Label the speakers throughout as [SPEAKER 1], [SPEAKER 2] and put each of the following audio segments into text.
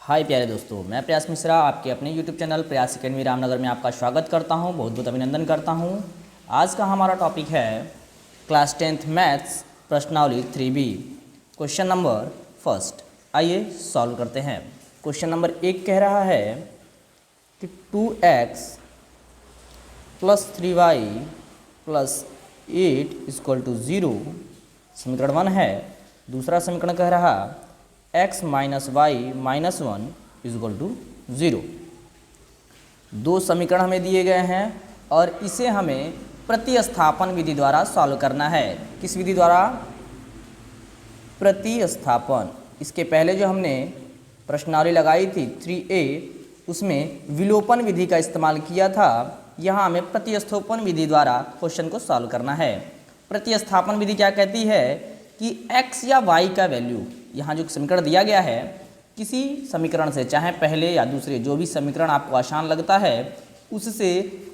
[SPEAKER 1] हाय प्यारे दोस्तों, मैं प्रयास मिश्रा आपके अपने यूट्यूब चैनल प्रयास अकेडमी रामनगर में आपका स्वागत करता हूं। बहुत बहुत अभिनंदन करता हूं। आज का हमारा टॉपिक है क्लास 10th मैथ्स प्रश्नावली 3B क्वेश्चन नंबर फर्स्ट। आइए सॉल्व करते हैं। क्वेश्चन नंबर 1 कह रहा है कि 2x plus 3y plus 8 equal to 0 समीकरण 1 है। दूसरा समीकरण कह रहा x minus y minus 1 equal to 0। दो समीकरण हमें दिए गए हैं और इसे हमें प्रतिस्थापन विधि द्वारा सॉल्व करना है। किस विधि द्वारा? प्रतिस्थापन। इसके पहले जो हमने प्रश्नावली लगाई थी 3A, उसमें विलोपन विधि का इस्तेमाल किया था। यहाँ हमें प्रतिस्थापन विधि द्वारा क्वेश्चन को सॉल्व करना है। प्रतिस्थापन विधि क्या कहती है कि x या y का वैल्यू, यहाँ जो समीकरण दिया गया है, किसी समीकरण से, चाहे पहले या दूसरे, जो भी समीकरण आपको आसान लगता है, उससे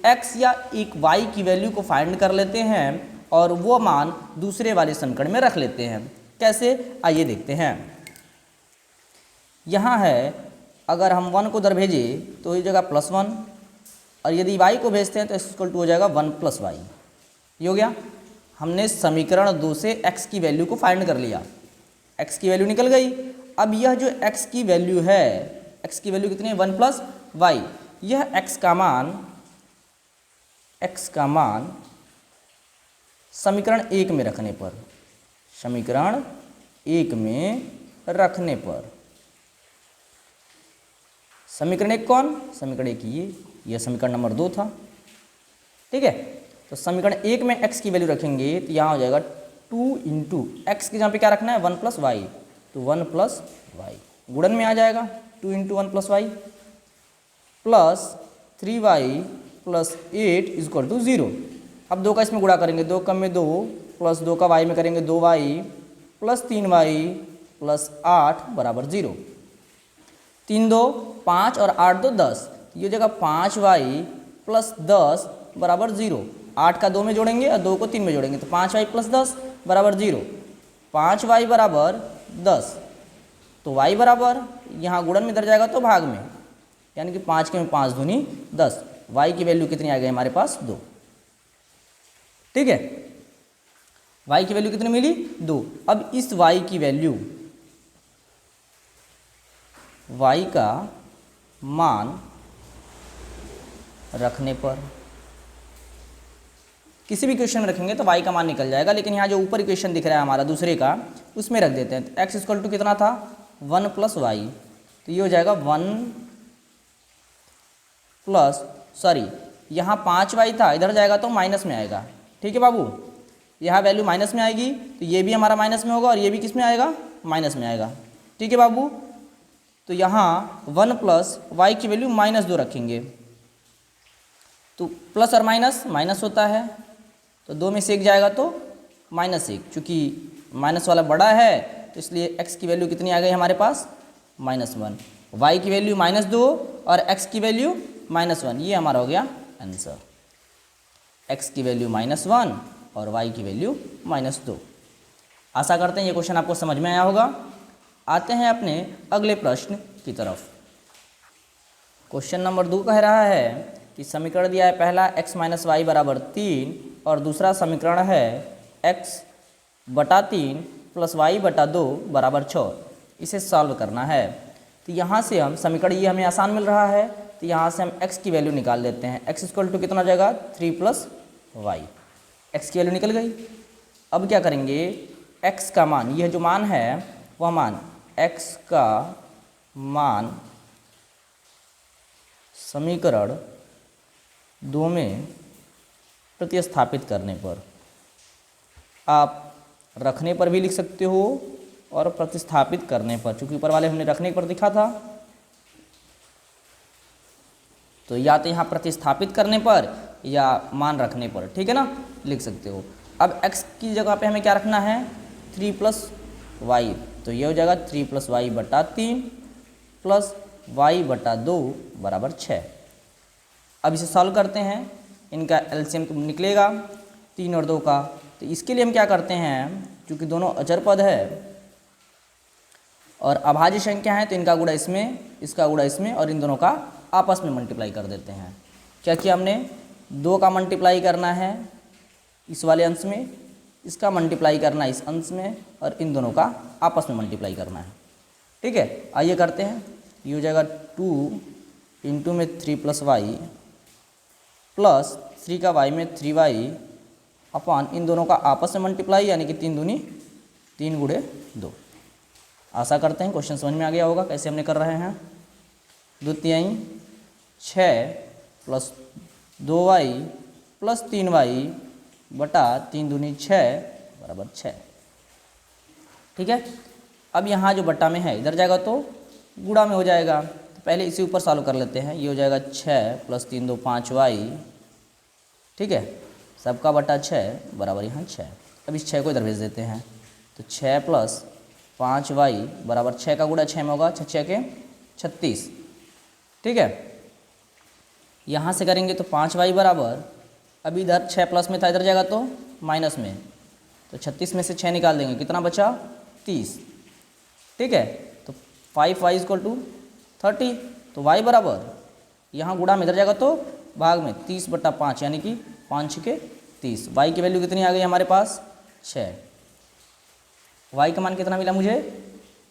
[SPEAKER 1] x या एक y की वैल्यू को फाइंड कर लेते हैं और वो मान दूसरे वाले समीकरण में रख लेते हैं। कैसे? आइए देखते हैं। यहाँ है, अगर हम 1 को उधर भेजें तो इस जगह +1, और यदि y को भेजते हैं तो इक्वल टू हो जाएगा 1 + y। ये हो गया। हमने समीकरण 2 से x की वैल्यू को फाइंड कर लिया, x की वैल्यू निकल गई। अब यह जो x की वैल्यू है, x की वैल्यू कितनी है? 1 + y। यह x का मान समीकरण 1 में रखने पर, समीकरण 1 में रखने पर, समीकरण 1 कौन? समीकरण 1 ये समीकरण नंबर 2 था। ठीक है, तो समीकरण 1 में x की वैल्यू रखेंगे तो यहाँ हो जाएगा 2 इंटू एक्स के जहाँ पे क्या रखना है? 1 + y, तो 1 + y गुणन में आ जाएगा। 2 into 1 + y plus 3y plus 8 equal to 0। अब 2 का इसमें गुणा करेंगे, 2 कम में 2 प्लस 2 का y में करेंगे 2y प्लस 3y प्लस 8 बराबर 0। 3 2 5 और 8 2 10, ये जगह 5y प्लस 10 बराबर 0। 8 का 2 में जोड़ेंगे और 2 को 3 में जोड़ेंगे तो 5y प्लस 10 बराबर 0। 5y बराबर 10, तो y बराबर, यहाँ गुणन में इधर जाएगा तो भाग में, यानी कि 5 के में 5 दूनी 10। y की वैल्यू कितनी आ गई हमारे पास? 2। ठीक है, y की वैल्यू कितनी मिली? 2। अब इस y की वैल्यू, y का मान रखने पर, किसी भी क्वेश्चन में रखेंगे तो y का मान निकल जाएगा, लेकिन यहाँ जो ऊपर इक्वेशन दिख रहा है हमारा दूसरे का, उसमें रख देते हैं। तो x इक्वल टू कितना था? 1 + y, तो ये हो जाएगा 1 प्लस, सॉरी, यहाँ 5y था, इधर जाएगा तो माइनस में आएगा। ठीक है बाबू, यहाँ वैल्यू माइनस में आएगी तो ये भी हमारा माइनस में होगा और ये भी किस में आएगा? माइनस में आएगा। ठीक है बाबू, तो यहाँ 1 + y की वैल्यू -2 रखेंगे, तो प्लस और माइनस माइनस होता है, तो 2 में से 1 जाएगा तो -1। चूँकि माइनस वाला बड़ा है तो इसलिए x की वैल्यू कितनी आ गई हमारे पास? -1। y की वैल्यू -2 और x की वैल्यू -1, ये हमारा हो गया आंसर। x की वैल्यू -1 और y की वैल्यू -2। आशा करते हैं ये क्वेश्चन आपको समझ में आया होगा। आते हैं अपने अगले प्रश्न की तरफ। क्वेश्चन नंबर 2 कह रहा है कि समीकरण दिया है पहला x माइनस वाई बराबर 3 और दूसरा समीकरण है x बटा 3 प्लस वाई बटा 2 बराबर 6। इसे सॉल्व करना है। तो यहाँ से हम समीकरण, ये हमें आसान मिल रहा है, तो यहाँ से हम x की वैल्यू निकाल लेते हैं। x इक्वल टू कितना हो जाएगा? 3 + y। x की वैल्यू निकल गई। अब क्या करेंगे? x का मान, यह जो मान है वह मान, x का मान समीकरण 2 में प्रतिस्थापित करने पर, आप रखने पर भी लिख सकते हो और प्रतिस्थापित करने पर, चूंकि ऊपर वाले हमने रखने पर लिखा था, तो या तो यहाँ प्रतिस्थापित करने पर या मान रखने पर, ठीक है ना, लिख सकते हो। अब x की जगह पे हमें क्या रखना है? 3 + y, तो ये हो जाएगा 3 + y बटा 3 प्लस y बटा 2 बराबर 6। अब इसे सॉल्व करते हैं, इनका एलसीएम निकलेगा 3 और 2 का। तो इसके लिए हम क्या करते हैं, क्योंकि दोनों अचर पद है, और अभाज्य संख्या है तो इनका गुणा इसमें, इसका गुणा इसमें, और इन दोनों का आपस में मल्टीप्लाई कर देते हैं। क्या किया हमने, 2 का मल्टीप्लाई करना है इस वाले अंश में, इसका मल्टीप्लाई करना है इस अंश में, और इन दोनों का आपस में मल्टीप्लाई करना है। ठीक है, आइए करते हैं। ये हो जाएगा 2 इंटू में 3 प्लस वाई प्लस 3 का वाई में 3y अपॉन इन दोनों का आपस में मल्टीप्लाई, यानी कि 3 दूनी 3 गुणे 2। आशा करते हैं क्वेश्चन समझ में आ गया होगा कैसे हमने कर रहे हैं। 2 तिहाई 6 प्लस 2y प्लस 3y बटा 3 दूनी 6 बराबर 6। ठीक है, अब यहाँ जो बट्टा में है इधर जाएगा तो गुणा में हो जाएगा, तो पहले इसी ऊपर सॉल्व कर लेते हैं। ये हो जाएगा 6 प्लस 3 2 5y। ठीक है, सबका बटा 6 बराबर यहाँ 6। अब इस 6 को इधर भेज देते हैं, तो 6 प्लस 5y बराबर 6 का गुणा 6 में होगा, 6 6 के 36। ठीक है, यहाँ से करेंगे तो 5y बराबर, अभी इधर 6 प्लस में था, इधर जाएगा तो माइनस में, तो 36 में से 6 निकाल देंगे, कितना बचा 30। ठीक है, तो 5y इक्वल टू 30, तो y बराबर यहाँ गुणा में इधर जाएगा तो भाग में 30 बटा 5, यानी कि 5 के 30। y की वैल्यू कितनी आ गई हमारे पास 6। y का मान कितना मिला मुझे,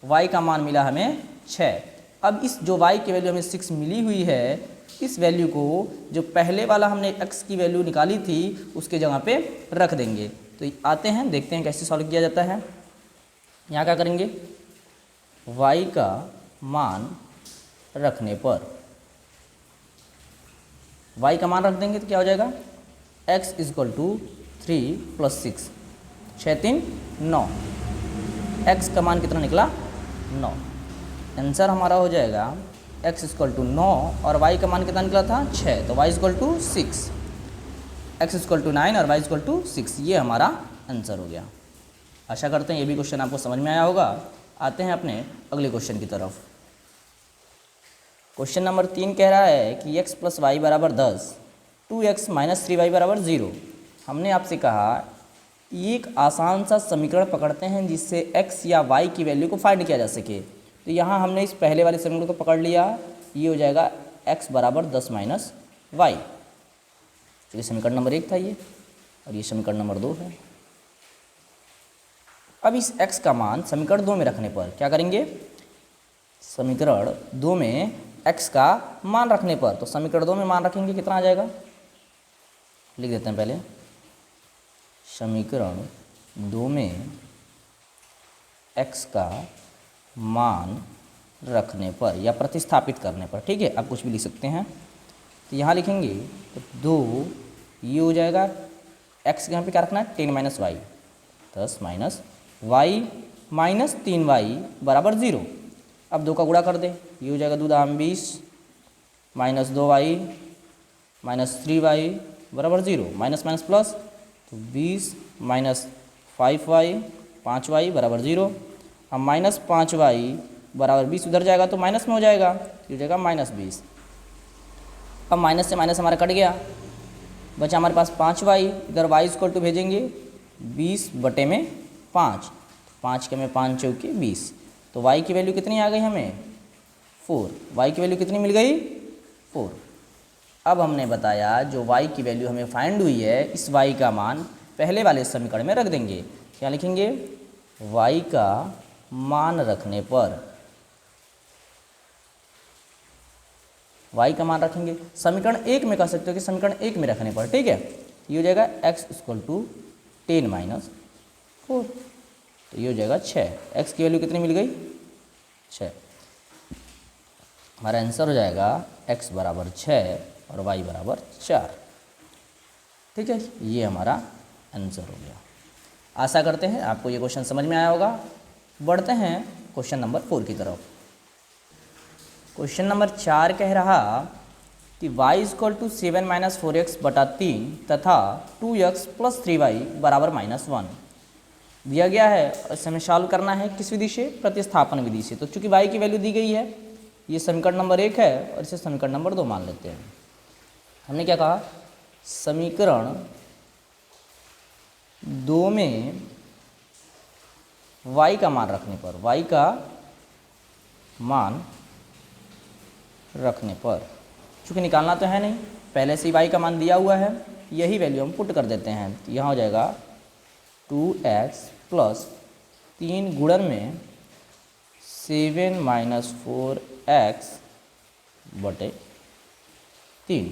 [SPEAKER 1] y का मान मिला हमें 6। अब इस जो y की वैल्यू हमें 6 मिली हुई है, इस वैल्यू को जो पहले वाला हमने x की वैल्यू निकाली थी उसके जगह पे रख देंगे। तो आते हैं देखते हैं कैसे सॉल्व किया जाता है। यहाँ क्या करेंगे, y का मान रखने पर y का मान रख देंगे तो क्या हो जाएगा, x equal to 3 plus 6, 6 3 9, x का मान कितना निकला 9। आंसर हमारा हो जाएगा x इक्वल टू 9 और y का मान कितना निकला था 6, तो y equal to 6, x equal to 9 और y इक्वल टू 6, ये हमारा आंसर हो गया। आशा करते हैं ये भी क्वेश्चन आपको समझ में आया होगा। आते हैं अपने अगले क्वेश्चन की तरफ। क्वेश्चन नंबर 3 कह रहा है कि x प्लस वाई बराबर 10, 2x माइनस 3y बराबर 0। हमने आपसे कहा एक आसान सा समीकरण पकड़ते हैं जिससे x या y की वैल्यू को फाइंड किया जा सके। तो यहाँ हमने इस पहले वाले समीकरण को पकड़ लिया, ये हो जाएगा x बराबर 10 माइनस वाई। तो ये समीकरण नंबर 1 था ये, और ये समीकरण नंबर 2 है। अब इस x का मान समीकरण 2 में रखने पर क्या करेंगे, समीकरण 2 में x का मान रखने पर, तो समीकरण 2 में मान रखेंगे कितना आ जाएगा, लिख देते हैं पहले। समीकरण 2 में x का मान रखने पर या प्रतिस्थापित करने पर, ठीक है, आप कुछ भी लिख सकते हैं। तो यहाँ लिखेंगे तो 2, ये हो जाएगा x यहाँ पे क्या रखना है 10 minus y, 10 minus y minus 3y बराबर 0। अब 2 का गुणा कर दे, ये हो जाएगा 2 दाम 20 माइनस 2y माइनस 3y बराबर 0, माइनस माइनस प्लस, तो 20 माइनस 5y 5y बराबर 0। अब माइनस 5y बराबर 20 उधर जाएगा तो माइनस में हो जाएगा, ये हो जाएगा माइनस 20। अब माइनस से माइनस हमारा कट गया, बचा हमारे पास 5y, इधर y इक्वल टू भेजेंगे 20 बटे में 5, 5 के में 5 चौके 20, तो y की वैल्यू कितनी आ गई हमें 4, y की वैल्यू कितनी मिल गई 4। अब हमने बताया जो y की वैल्यू हमें फाइंड हुई है, इस y का मान पहले वाले समीकरण में रख देंगे। क्या लिखेंगे, y का मान रखने पर, y का मान रखेंगे समीकरण 1 में, कह सकते हो कि समीकरण 1 में रखने पर, ठीक है। ये हो जाएगा x इक्वल टू 10 माइनस 4, तो ये हो जाएगा 6। x की वैल्यू कितनी मिल गई 6। हमारा आंसर हो जाएगा x बराबर 6 और y बराबर 4। ठीक है, ये हमारा आंसर हो गया। आशा करते हैं आपको ये क्वेश्चन समझ में आया होगा। बढ़ते हैं क्वेश्चन नंबर 4 की तरफ। क्वेश्चन नंबर 4 कह रहा कि y equal to 7 minus 4x बटा 3 तथा 2x प्लस 3y बराबर -1 दिया गया है, और इसे हमें सॉल्व करना है किस विधि से, प्रतिस्थापन विधि से। तो चूंकि y की वैल्यू दी गई है, ये समीकरण नंबर 1 है और इसे समीकरण नंबर 2 मान लेते हैं। हमने क्या कहा, समीकरण 2 में y का मान रखने पर, y का मान रखने पर, चूँकि निकालना तो है नहीं, पहले से ही y का मान दिया हुआ है, यही वैल्यू हम पुट कर देते हैं। तो यहाँ हो जाएगा 2x प्लस 3 गुणन में 7 माइनस 4x बटे 3,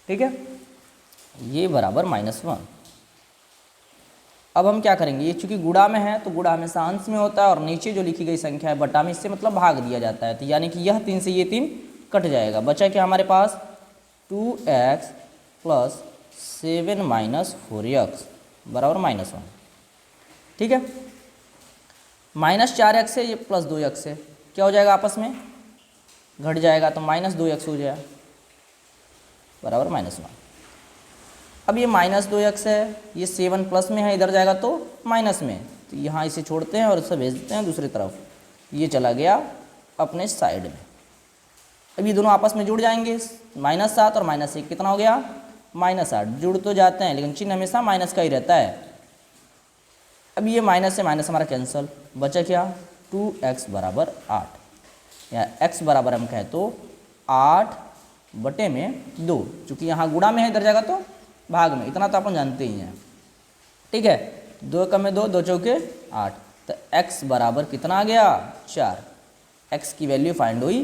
[SPEAKER 1] ठीक है, ये बराबर -1। अब हम क्या करेंगे, ये चूँकि गुणा में है तो गुणा हमेशा अंश में होता है, और नीचे जो लिखी गई संख्या है बटा में, इससे मतलब भाग दिया जाता है। तो यानी कि यह 3 से ये 3 कट जाएगा, बचा क्या हमारे पास 2x प्लस 7 माइनस 4x बराबर -1, ठीक है। -4x है, ये प्लस 2x है, क्या हो जाएगा आपस में घट जाएगा, तो -2x हो जाएगा बराबर -1। अब ये -2x है, ये 7 प्लस में है, इधर जाएगा तो माइनस में, तो यहाँ इसे छोड़ते हैं और इसे भेज देते हैं दूसरी तरफ, ये चला गया अपने साइड में। अब ये दोनों आपस में जुड़ जाएंगे, -7 और -1 कितना हो गया -8, जुड़ तो जाते हैं लेकिन चिन्ह हमेशा माइनस का ही रहता है। अब ये माइनस से माइनस हमारा कैंसिल, बचा क्या 2x बराबर 8, या x बराबर हम कहें तो 8 बटे में 2, चूँकि यहाँ गुणा में है, इधर जाएगा तो भाग में, इतना तो अपन जानते ही हैं, ठीक है। 2 कम में 2, 2 चौके 8, तो x बराबर कितना आ गया 4, x की वैल्यू फाइंड हुई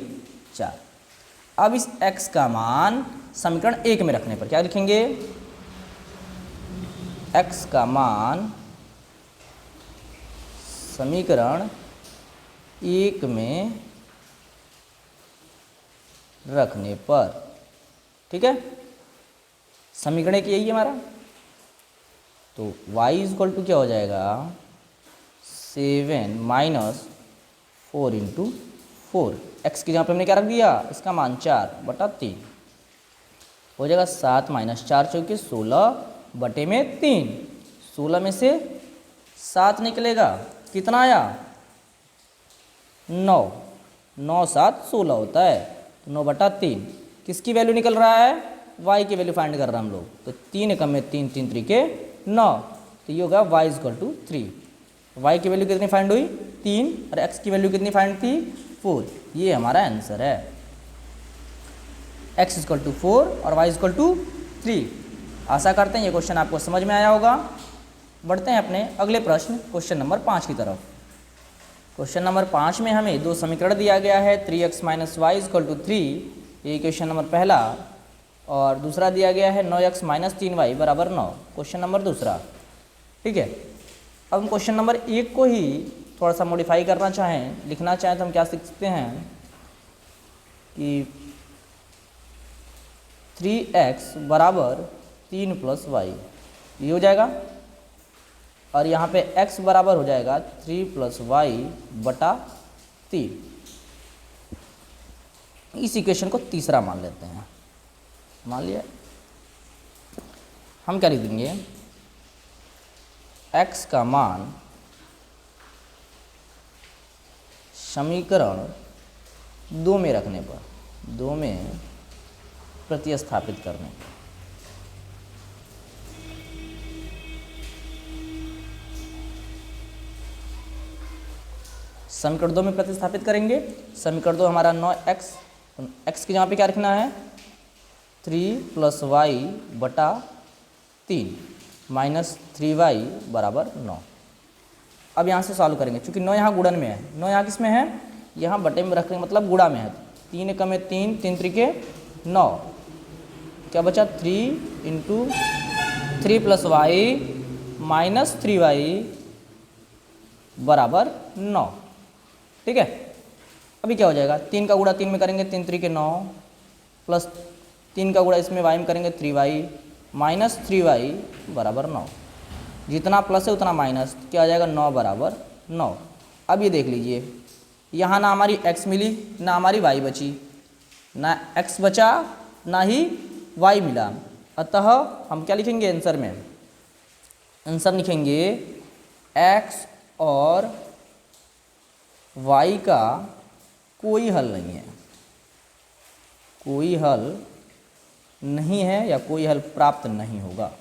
[SPEAKER 1] 4। अब इस x का मान समीकरण 1 में रखने पर क्या लिखेंगे, x का मान समीकरण 1 में रखने पर, ठीक है, समीकरण 1 यही है हमारा। तो y इक्वल टू क्या हो जाएगा 7 माइनस 4 इंटू 4, एक्स की जहाँ पे हमने क्या रख दिया, इसका मान 4 बटा 3 हो जाएगा 7 माइनस 4 चौके 16 बटे में 3, 16 में से 7 निकलेगा, कितना आया 9, 9 7 16 होता है, तो 9 बटा 3 किसकी वैल्यू निकल रहा है, y की वैल्यू फाइंड कर रहे हैं हम लोग। तो 3 कम में 3, 3 3 9, तो ये होगा y इक्वल टू 3। y की वैल्यू कितनी फाइंड हुई 3, और x की वैल्यू कितनी फाइंड थी 4, ये हमारा आंसर है। x इक्वल टू 4 और y इक्वल टू 3। आशा करते हैं ये क्वेश्चन आपको समझ में आया होगा। बढ़ते हैं अपने अगले प्रश्न, क्वेश्चन नंबर 5 की तरफ। क्वेश्चन नंबर 5 में हमें दो समीकरण दिया गया है, 3x minus Y equal to 3, ये क्वेश्चन नंबर पहला, और दूसरा दिया गया है 9x माइनस 3y बराबर 9, क्वेश्चन नंबर दूसरा, ठीक है। अब हम क्वेश्चन नंबर 1 को ही थोड़ा सा मॉडिफाई करना चाहें, लिखना चाहें तो हम क्या सीख सकते हैं कि 3x बराबर 3 प्लस वाई, ये हो जाएगा, और यहाँ पे x बराबर हो जाएगा 3 प्लस वाई बटा 3। इस इक्वेशन को तीसरा मान लेते हैं, मान लिया। हम क्या लिख देंगे, x का मान समीकरण 2 में रखने पर, 2 में प्रतिस्थापित करने पर, समीकरण 2 में प्रतिस्थापित करेंगे। समीकरण 2 हमारा 9x, x की जहाँ पे क्या रखना है 3 प्लस वाई बटा 3 माइनस 3y बराबर 9। अब यहाँ से सॉल्व करेंगे, चूँकि 9 यहाँ गुणन में है, 9 यहाँ किस में है, यहाँ बटे में रखने मतलब गुणा में है। 3 का में 3, 3 3 9, क्या बचा 3 into 3 plus Y minus 3y बराबर 9, ठीक है। अभी क्या हो जाएगा, 3 का गुणा 3 में करेंगे, 3 3 9 प्लस 3 का गुणा इसमें y में करेंगे 3y माइनस 3y बराबर 9, जितना प्लस है उतना माइनस, क्या आ जाएगा 9 बराबर 9। अब ये देख लीजिए, यहाँ ना हमारी x मिली ना हमारी y बची, ना x बचा ना ही y मिला, अतः हम क्या लिखेंगे आंसर में, आंसर लिखेंगे x और y का कोई हल नहीं है, कोई हल नहीं है या कोई हल प्राप्त नहीं होगा,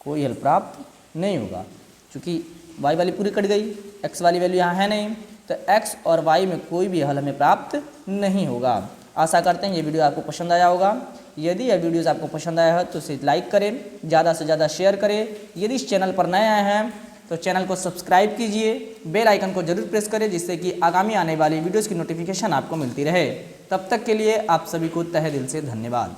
[SPEAKER 1] कोई हल प्राप्त नहीं होगा, क्योंकि वाई वाली पूरी कट गई, एक्स वाली वैल्यू यहाँ है नहीं, तो एक्स और वाई में कोई भी हल हमें प्राप्त नहीं होगा। आशा करते हैं ये वीडियो आपको पसंद आया होगा। यदि यह वीडियोज़ आपको पसंद आया है तो इसे लाइक करें, ज़्यादा से ज़्यादा शेयर करें। यदि इस चैनल पर नए आए हैं तो चैनल को सब्सक्राइब कीजिए, बेल आइकन को जरूर प्रेस करें, जिससे कि आगामी आने वाली वीडियोज़ की नोटिफिकेशन आपको मिलती रहे। तब तक के लिए आप सभी को तहे दिल से धन्यवाद।